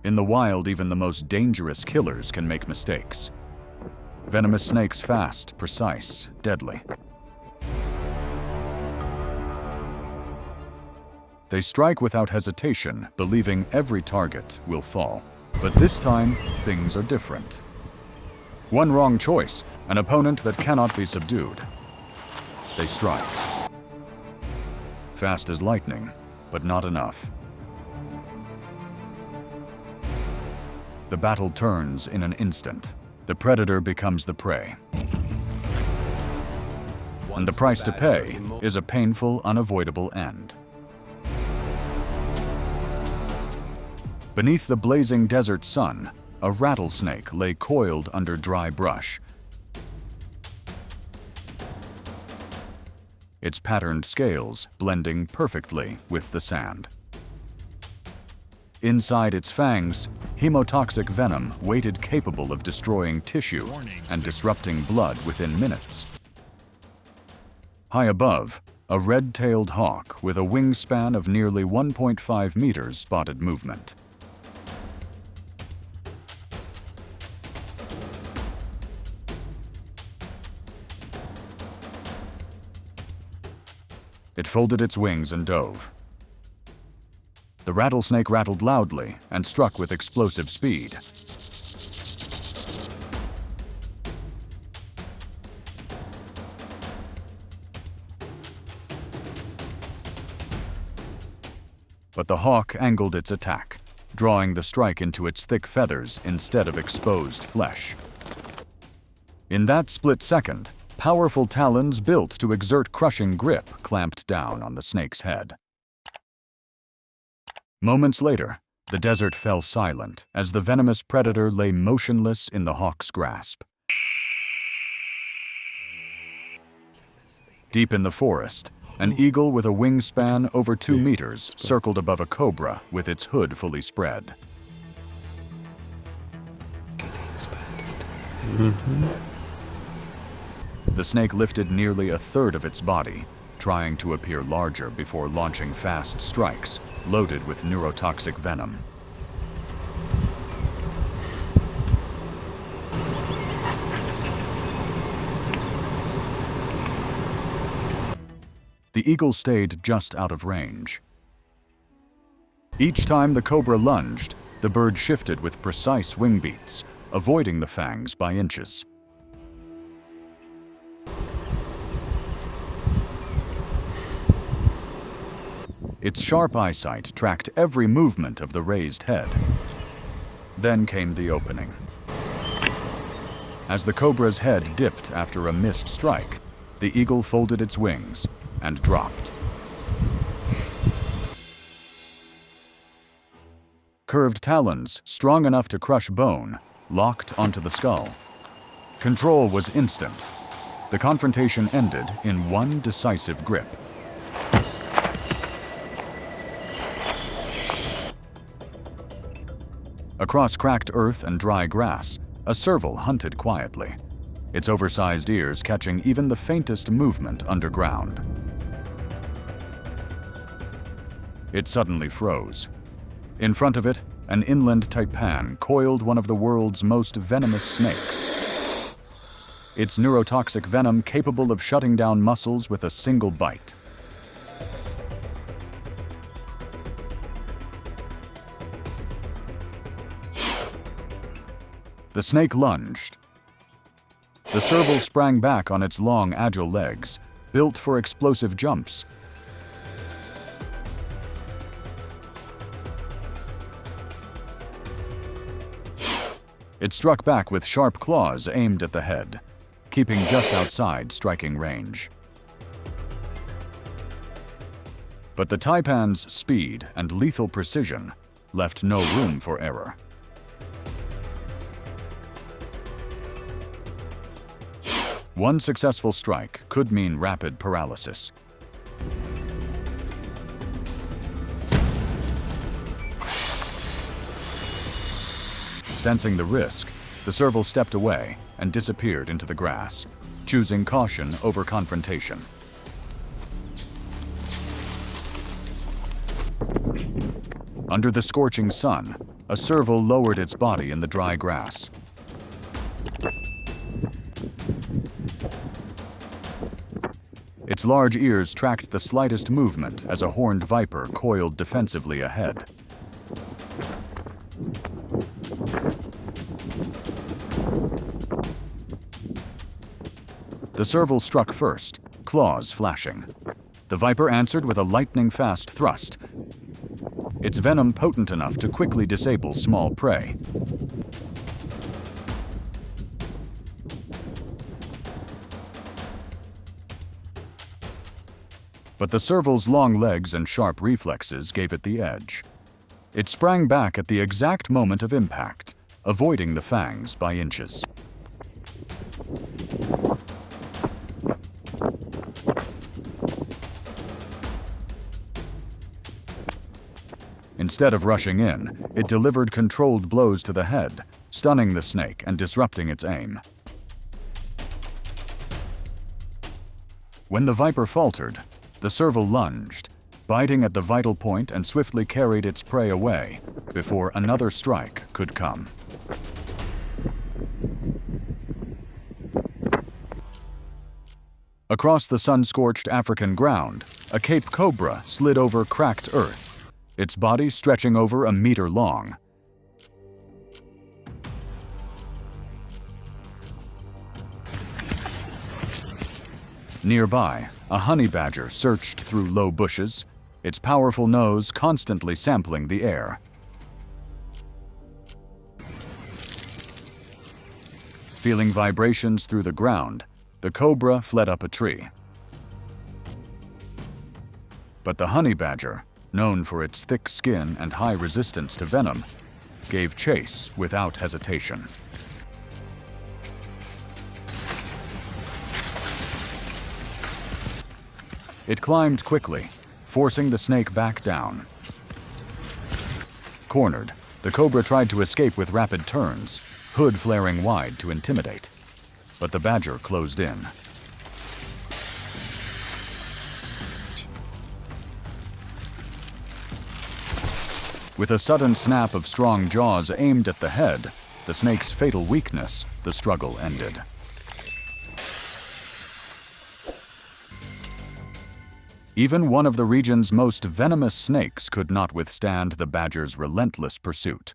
In the wild, even the most dangerous killers can make mistakes. Venomous snakes fast, precise, deadly. They strike without hesitation, believing every target will fall. But this time, things are different. One wrong choice, an opponent that cannot be subdued. They strike. Fast as lightning, but not enough. The battle turns in an instant. The predator becomes the prey. And the price to pay is a painful, unavoidable end. Beneath the blazing desert sun, a rattlesnake lay coiled under dry brush. Its patterned scales blending perfectly with the sand. Inside its fangs, hemotoxic venom waited, capable of destroying tissue and disrupting blood within minutes. High above, a red-tailed hawk with a wingspan of nearly 1.5 meters spotted movement. It folded its wings and dove. The rattlesnake rattled loudly and struck with explosive speed. But the hawk angled its attack, drawing the strike into its thick feathers instead of exposed flesh. In that split second, powerful talons built to exert crushing grip clamped down on the snake's head. Moments later, the desert fell silent as the venomous predator lay motionless in the hawk's grasp. Deep in the forest, an eagle with a wingspan over 2 meters circled above a cobra with its hood fully spread. The snake lifted nearly a third of its body, trying to appear larger before launching fast strikes loaded with neurotoxic venom. The eagle stayed just out of range. Each time the cobra lunged, the bird shifted with precise wing beats, avoiding the fangs by inches. Its sharp eyesight tracked every movement of the raised head. Then came the opening. As the cobra's head dipped after a missed strike, the eagle folded its wings and dropped. Curved talons, strong enough to crush bone, locked onto the skull. Control was instant. The confrontation ended in one decisive grip. Across cracked earth and dry grass, a serval hunted quietly, its oversized ears catching even the faintest movement underground. It suddenly froze. In front of it, an inland taipan coiled one of the world's most venomous snakes. Its neurotoxic venom capable of shutting down muscles with a single bite. The snake lunged. The serval sprang back on its long, agile legs, built for explosive jumps. It struck back with sharp claws aimed at the head, keeping just outside striking range. But the taipan's speed and lethal precision left no room for error. One successful strike could mean rapid paralysis. Sensing the risk, the serval stepped away and disappeared into the grass, choosing caution over confrontation. Under the scorching sun, A serval lowered its body in the dry grass. Its large ears tracked the slightest movement as a horned viper coiled defensively ahead. The serval struck first, claws flashing. The viper answered with a lightning-fast thrust, its venom potent enough to quickly disable small prey. But the serval's long legs and sharp reflexes gave it the edge. It sprang back at the exact moment of impact, avoiding the fangs by inches. Instead of rushing in, it delivered controlled blows to the head, stunning the snake and disrupting its aim. When the viper faltered, the serval lunged, biting at the vital point and swiftly carried its prey away before another strike could come. Across the sun-scorched African ground, a Cape Cobra slid over cracked earth, its body stretching over a meter long. Nearby, a honey badger searched through low bushes, its powerful nose constantly sampling the air. Feeling vibrations through the ground, the cobra fled up a tree. But the honey badger, known for its thick skin and high resistance to venom, gave chase without hesitation. It climbed quickly, forcing the snake back down. Cornered, the cobra tried to escape with rapid turns, hood flaring wide to intimidate. But the badger closed in. With a sudden snap of strong jaws aimed at the head, the snake's fatal weakness, the struggle ended. Even one of the region's most venomous snakes could not withstand the badger's relentless pursuit.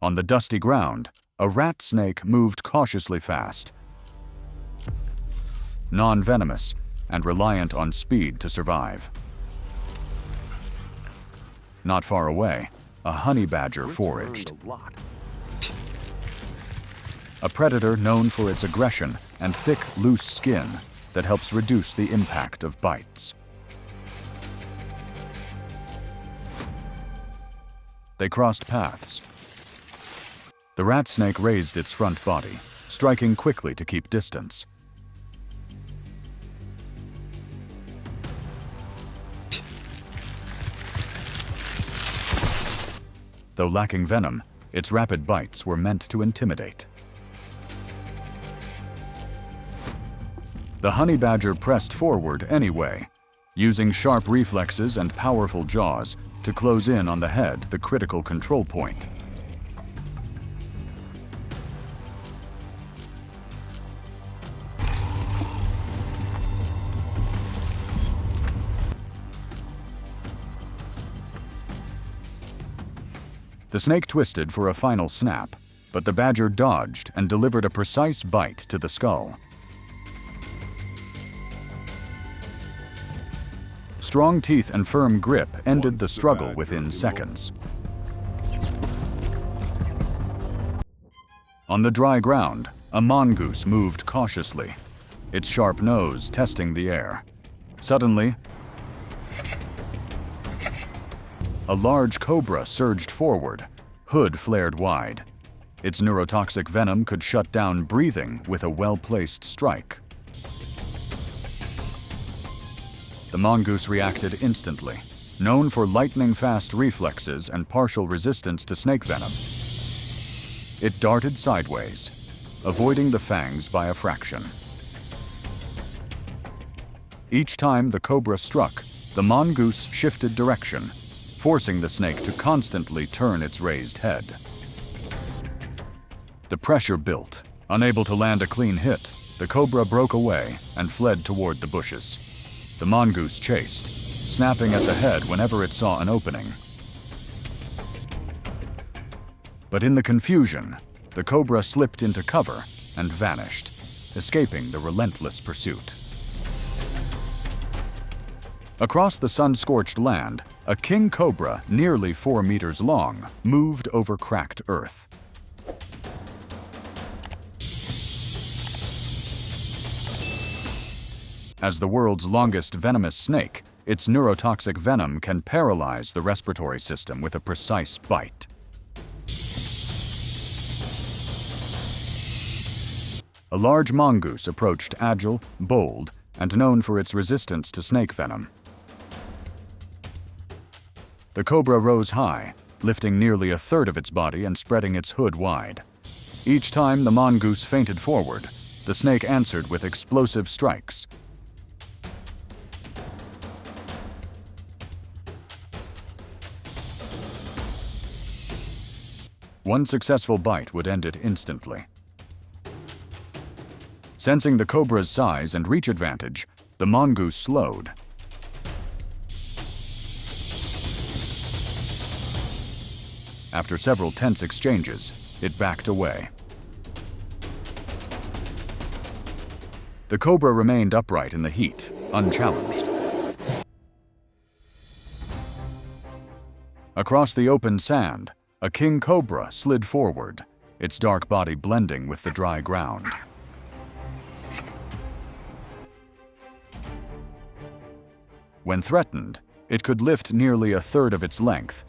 On the dusty ground, a rat snake moved cautiously fast. Non-venomous and reliant on speed to survive. Not far away, a honey badger foraged. A predator known for its aggression and thick, loose skin that helps reduce the impact of bites. They crossed paths. The rat snake raised its front body, striking quickly to keep distance. Though lacking venom, its rapid bites were meant to intimidate. The honey badger pressed forward anyway, using sharp reflexes and powerful jaws to close in on the head, the critical control point. The snake twisted for a final snap, but the badger dodged and delivered a precise bite to the skull. Strong teeth and firm grip ended the struggle within seconds. On the dry ground, a mongoose moved cautiously, its sharp nose testing the air. Suddenly, a large cobra surged forward, hood flared wide. Its neurotoxic venom could shut down breathing with a well-placed strike. The mongoose reacted instantly. Known for lightning-fast reflexes and partial resistance to snake venom, it darted sideways, avoiding the fangs by a fraction. Each time the cobra struck, the mongoose shifted direction, forcing the snake to constantly turn its raised head. The pressure built. Unable to land a clean hit, the cobra broke away and fled toward the bushes. The mongoose chased, snapping at the head whenever it saw an opening. But in the confusion, the cobra slipped into cover and vanished, escaping the relentless pursuit. Across the sun-scorched land, a king cobra nearly 4 meters long moved over cracked earth. As the world's longest venomous snake, its neurotoxic venom can paralyze the respiratory system with a precise bite. A large mongoose approached, agile, bold, and known for its resistance to snake venom. The cobra rose high, lifting nearly a third of its body and spreading its hood wide. Each time the mongoose feinted forward, the snake answered with explosive strikes. One successful bite would end it instantly. Sensing the cobra's size and reach advantage, the mongoose slowed. After several tense exchanges, it backed away. The cobra remained upright in the heat, unchallenged. Across the open sand, a king cobra slid forward, its dark body blending with the dry ground. When threatened, it could lift nearly a third of its length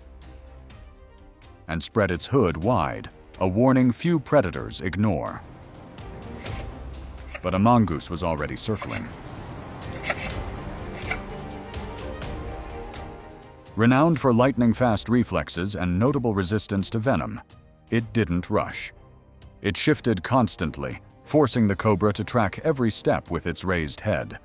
and spread its hood wide, a warning few predators ignore. But a mongoose was already circling. Renowned for lightning-fast reflexes and notable resistance to venom, it didn't rush. It shifted constantly, forcing the cobra to track every step with its raised head.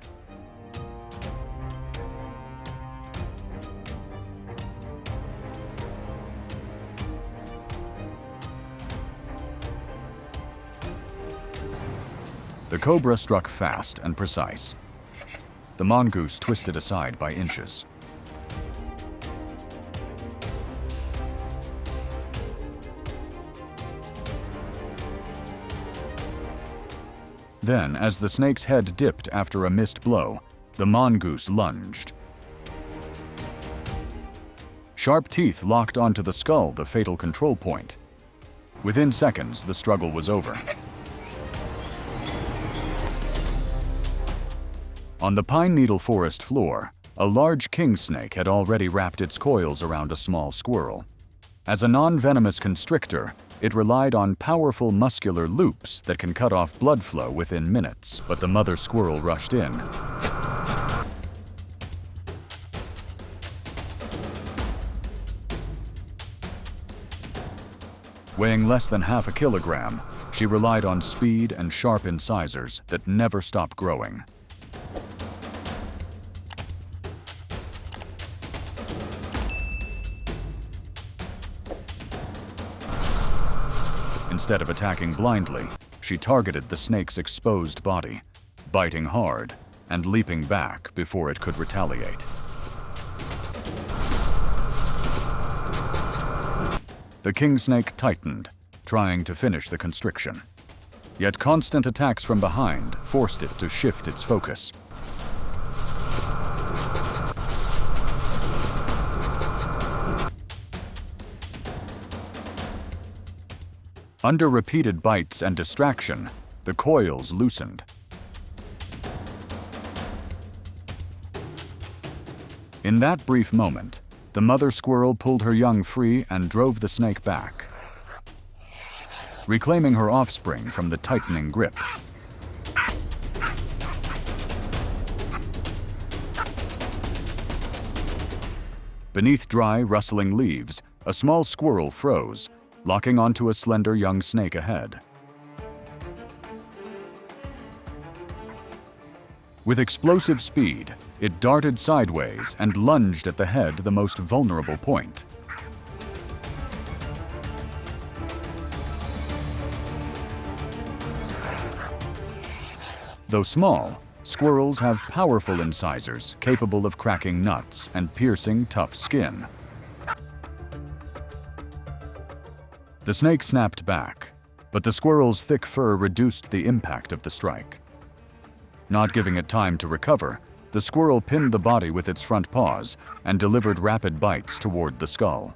The cobra struck fast and precise. The mongoose twisted aside by inches. Then, as the snake's head dipped after a missed blow, the mongoose lunged. Sharp teeth locked onto the skull, the fatal control point. Within seconds, the struggle was over. On the pine needle forest floor, a large king snake had already wrapped its coils around a small squirrel. As a non-venomous constrictor, it relied on powerful muscular loops that can cut off blood flow within minutes, but the mother squirrel rushed in. Weighing less than half a kilogram, she relied on speed and sharp incisors that never stopped growing. Instead of attacking blindly, she targeted the snake's exposed body, biting hard and leaping back before it could retaliate. The king snake tightened, trying to finish the constriction. Yet constant attacks from behind forced it to shift its focus. Under repeated bites and distraction, the coils loosened. In that brief moment, the mother squirrel pulled her young free and drove the snake back, reclaiming her offspring from the tightening grip. Beneath dry, rustling leaves, a small squirrel froze, locking onto a slender young snake ahead. With explosive speed, it darted sideways and lunged at the head, the most vulnerable point. Though small, squirrels have powerful incisors capable of cracking nuts and piercing tough skin. The snake snapped back, but the squirrel's thick fur reduced the impact of the strike. Not giving it time to recover, the squirrel pinned the body with its front paws and delivered rapid bites toward the skull.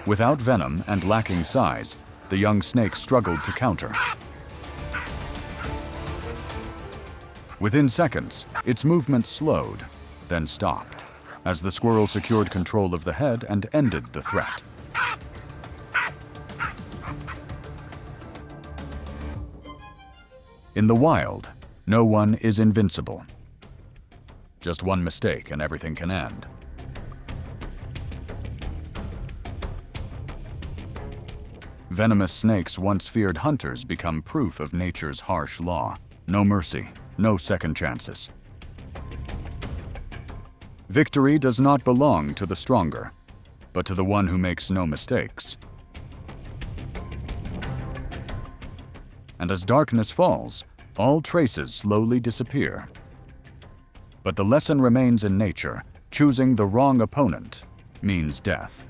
Without venom and lacking size, the young snake struggled to counter. Within seconds, its movement slowed, then stopped, as the squirrel secured control of the head and ended the threat. In the wild, no one is invincible. Just one mistake and everything can end. Venomous snakes once feared hunters become proof of nature's harsh law. No mercy, no second chances. Victory does not belong to the stronger, but to the one who makes no mistakes. And as darkness falls, all traces slowly disappear. But the lesson remains in nature: choosing the wrong opponent means death.